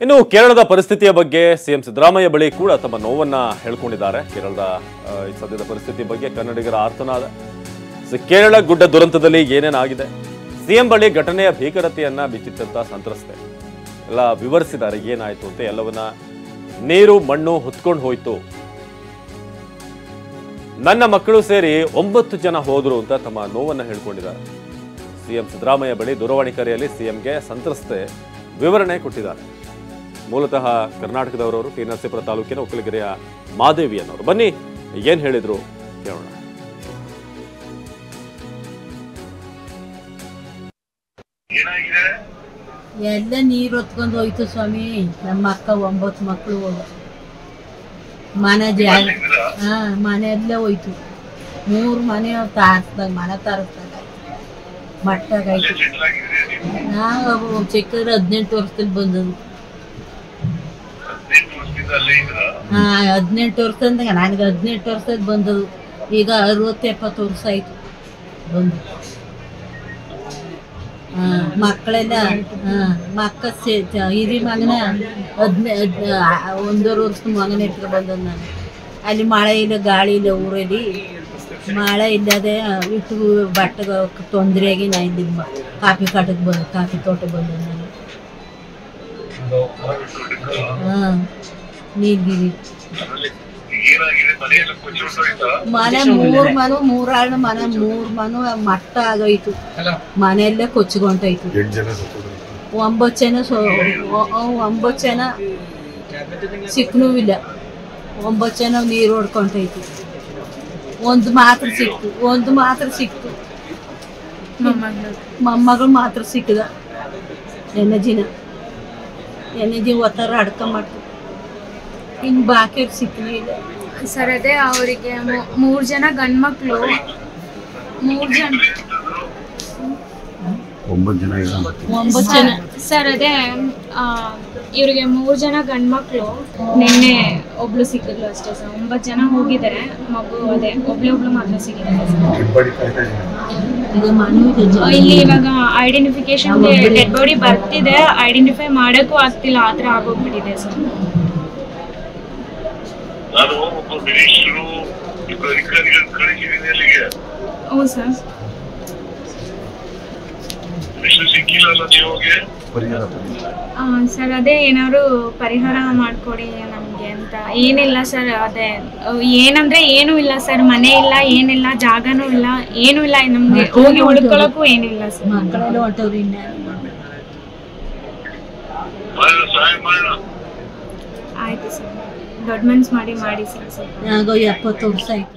ಇನ್ನು ಕೇರಳದ ಪರಿಸ್ಥಿತಿಯ ಬಗ್ಗೆ ಸಿಎಂ ಸಿದ್ದರಾಮಯ್ಯ ಬಳಿ ಕೂಡ ತಮ್ಮ ನೋವನ್ನ ಹೇಳಿಕೊಂಡಿದ್ದಾರೆ. ಕೇರಳದ ಸದ್ಯದ ಪರಿಸ್ಥಿತಿ ಬಗ್ಗೆ ಕನ್ನಡಿಗರ ಆರ್ತನಾದ. ಕೇರಳ ಗುಡ್ಡ ದುರಂತದಲ್ಲಿ ಏನೇನಾಗಿದೆ, ಸಿಎಂ ಬಳಿ ಘಟನೆಯ ಭೀಕರತೆಯನ್ನ ಬಿಚ್ಚಿಟ್ಟಂತ ಸಂತ್ರಸ್ತೆ ಎಲ್ಲ ವಿವರಿಸಿದ್ದಾರೆ. ಏನಾಯ್ತು ಅಂತ ಎಲ್ಲವನ್ನ ನೀರು ಮಣ್ಣು ಹೊತ್ಕೊಂಡು ಹೋಯ್ತು, ನನ್ನ ಮಕ್ಕಳು ಸೇರಿ 9 ಜನ ಹೋದ್ರು ಅಂತ ತಮ್ಮ ನೋವನ್ನ ಹೇಳ್ಕೊಂಡಿದ್ದಾರೆ. ಸಿಎಂ ಸಿದ್ದರಾಮಯ್ಯ ಬಳಿ ದೂರವಾಣಿ ಕರೆಯಲ್ಲಿ ಸಿಎಂಗೆ ಸಂತ್ರಸ್ತೆ ವಿವರಣೆ ಕೊಟ್ಟಿದ್ದಾರೆ. ಮೂಲತಃ ಕರ್ನಾಟಕದವರವರು, ಟಿ ನರಸೀಪುರ ತಾಲೂಕಿನ ಉಕ್ಕಲಗೆರೆಯ ಮಾದೇವಿ ಅನ್ನೋರು. ಬನ್ನಿ ಏನ್ ಹೇಳಿದ್ರು ಕೇಳೋಣ. ಎಲ್ಲ ನೀರು ಹೊತ್ಕೊಂಡು ಹೋಯ್ತು ಸ್ವಾಮಿ. ನಮ್ಮ ಅಕ್ಕ 9 ಮಕ್ಕಳು ಮನೆ ಮನೆ ಎಲ್ಲ ಹೋಯ್ತು. 3 ಮನೆ ತಾರಿಸ್ದಾಗ ಮನೆ ತಾರಿಸ್ದಾಗ ಮಟ್ಟಾಗಾಯ್ತು. ನಾವು ಚಿಕ್ಕದ್ರೆ 18 ವರ್ಷದಲ್ಲಿ ಬಂದದ್ದು. 18 ವರ್ಷದಿಂದ ನನಗೆ 18 ವರ್ಷದಲ್ಲಿ ಬಂದದ್ದು. ಈಗ 60-70 ವರ್ಷ ಆಯ್ತು ಬಂದು. ಮಕ್ಕಳೆಲ್ಲ ಮಕ್ಕ ಹಿರಿ ಮಗನ 1.5 ವರ್ಷದ ಮಗನ ಎತ್ಕೊಂಡು ಬಂದದ್ದು ನಾನು. ಅಲ್ಲಿ ಮಳೆ ಇಲ್ಲ, ಗಾಳಿ ಇಲ್ಲ, ಊರಲ್ಲಿ ಮಳೆ ಇಲ್ಲದೆ ಇಟ್ಟು ಬಟ್ಟೆಗೆ ತೊಂದರೆಯಾಗಿ ನಾ ಇಲ್ಲಿ ಕಾಫಿ ತೋಟಕ್ಕೆ ಬಂದದ್ದು ನಾನು. ನೀರ್ಗಿರಿ ಮನೆ 3 ಮನೆ 3 ಆಳು ಮನೆ 3 ಮನೆ ಮಟ್ಟ ಆಗೋಯ್ತು. ಮನೆಯಲ್ಲೇ ಕೊಚ್ಚಿಗೊಂಟೋಯ್ತು. 9 ಜನ 9 ಜನ ಸಿಕ್ಕನೂ ಇಲ್ಲ. 9 ಜನ ನೀರು ಹೊಡ್ಕೊಂಡೋಯ್ತು. ಒಂದು ಮಾತ್ರ ಸಿಕ್ತು ಮೊಮ್ಮಗಳು ಮಾತ್ರ ಸಿಕ್ಕದ. ಎಣ್ಣೆ ಒತ್ತರ ಅಡ್ಕ ಮಾಡ್ತು. ಇನ್ನು ಬಾಕಿ ಸಿಕ್ಕನೇ ಇಲ್ಲ ಸರ್. ಅದೇ ಅವರಿಗೆ 3 ಜನ ಗಂಡ್ಮಕ್ಳು, 3 ಜನ 9 ಜನ ಸರ್. ಅದೇ ಇವ್ರಿಗೆ 3 ಜನ ಗಂಡ್ಮಕ್ಳು. ನಿನ್ನೆ ಒಬ್ಳು ಸಿಕ್ಕಿದ್ಲು ಅಷ್ಟೇ ಸರ್. 9 ಜನ ಹೋಗಿದ್ದಾರೆ. ಮಗು ಅದೇ ಒಬ್ಳು ಮಾತ್ರ ಸಿಕ್ಕಿದ್ದಾರೆ ಸರ್. ಇಲ್ಲಿ ಇವಾಗ ಐಡೆಂಟಿಫಿಕೇಶನ್ಗೆ ಡೆಡ್ ಬಾಡಿ ಬರ್ತಿದೆ, ಐಡೆಂಟಿಫೈ ಮಾಡೋಕ್ಕೂ ಆಗ್ತಿಲ್ಲ, ಆ ಥರ ಆಗೋಗ್ಬಿಟ್ಟಿದೆ ಸರ್. ಹೌದು ಸರ್. ಸರ್ ಅದೇ ಏನಾದ್ರು ಪರಿಹಾರ ಮಾಡಿಕೊಡಿ ನಮಗೆ ಅಂತ. ಏನಿಲ್ಲ ಸರ್, ಅದೇ ಏನಂದ್ರೆ ಏನೂ ಇಲ್ಲ ಸರ್. ಮನೆ ಇಲ್ಲ, ಏನಿಲ್ಲ, ಜಾಗನೂ ಇಲ್ಲ, ಏನೂ ಇಲ್ಲ. ನಮ್ಗೆ ಹೋಗಿ ಉಳ್ಕೊಳ್ಳೋಕ್ಕೂ ಏನಿಲ್ಲ ಸರ್. ಮಕ್ಕಳೆಲ್ಲ ಹೊಂಟವ್ರಿ. ಆಯ್ತು ಸರ್, ದೊಡ್ಡ ಮನ್ಸು ಮಾಡಿ ಸರ್. 70 ವರ್ಷ ಆಯ್ತು.